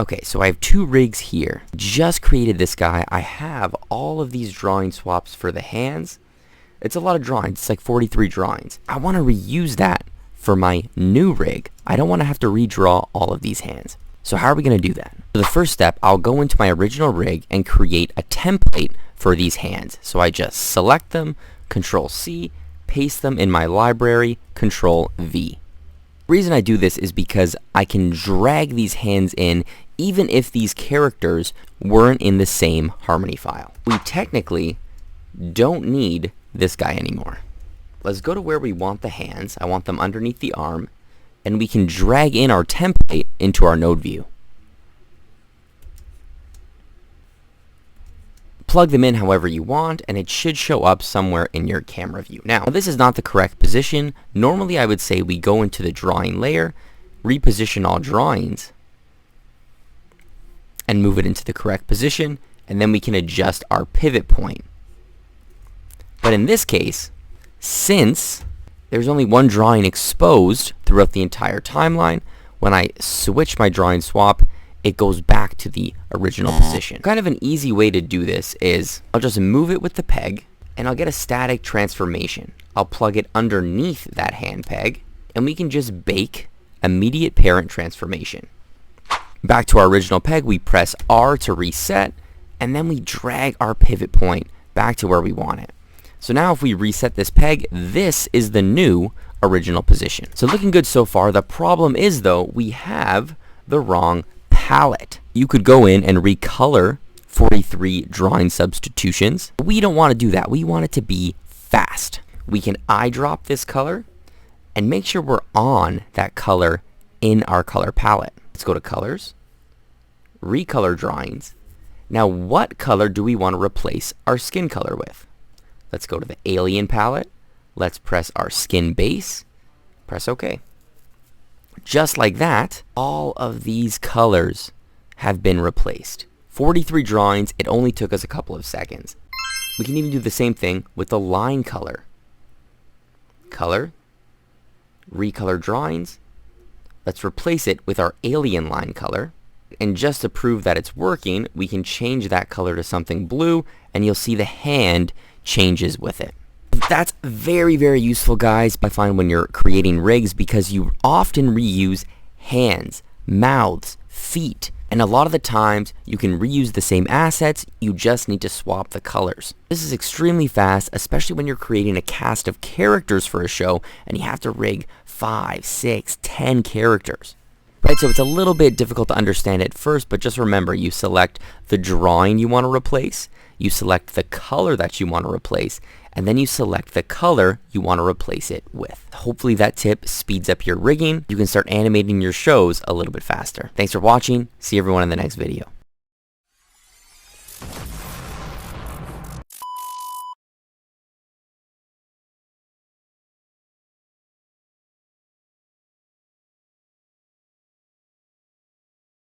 Okay, so I have 2 rigs here. Just created this guy. I have all of these drawing swaps for the hands. It's a lot of drawings. It's like 43 drawings. I want to reuse that for my new rig. I don't want to have to redraw all of these hands. So how are we going to do that? For the first step, I'll go into my original rig and create a template for these hands. So I just select them, Control C, paste them in my library, Control V. The reason I do this is because I can drag these hands in even if these characters weren't in the same Harmony file. We technically don't need this guy anymore. Let's go to where we want the hands. I want them underneath the arm, and we can drag in our template into our node view. Plug them in however you want, and it should show up somewhere in your camera view. Now, this is not the correct position. Normally, I would say we go into the drawing layer, reposition all drawings, and move it into the correct position, and then we can adjust our pivot point. But in this case, since there's only one drawing exposed throughout the entire timeline, when I switch my drawing swap, it goes back to the original position. Kind of an easy way to do this is I'll just move it with the peg, and I'll get a static transformation. I'll plug it underneath that hand peg, and we can just bake immediate parent transformation. Back to our original peg, we press R to reset, and then we drag our pivot point back to where we want it. So now if we reset this peg, this is the new original position. So looking good so far. The problem is though, we have the wrong palette. You could go in and recolor 43 drawing substitutions. We don't want to do that. We want it to be fast. We can eyedrop this color and make sure we're on that color in our color palette. Let's go to colors, recolor drawings. Now what color do we want to replace our skin color with? Let's go to the alien palette. Let's press our skin base. Press OK. Just like that, all of these colors have been replaced. 43 drawings, it only took us a couple of seconds. We can even do the same thing with the line color. Color, recolor drawings. Let's replace it with our alien line color. And just to prove that it's working, we can change that color to something blue, and you'll see the hand changes with it. That's very, very useful, guys, I find when you're creating rigs, because you often reuse hands, mouths, feet, and a lot of the times you can reuse the same assets, you just need to swap the colors. This is extremely fast, especially when you're creating a cast of characters for a show and you have to rig 5, 6, 10 characters. Right, so it's a little bit difficult to understand at first, but just remember, you select the drawing you want to replace, you select the color that you want to replace, and then you select the color you want to replace it with. Hopefully that tip speeds up your rigging. You can start animating your shows a little bit faster. Thanks for watching. See everyone in the next video.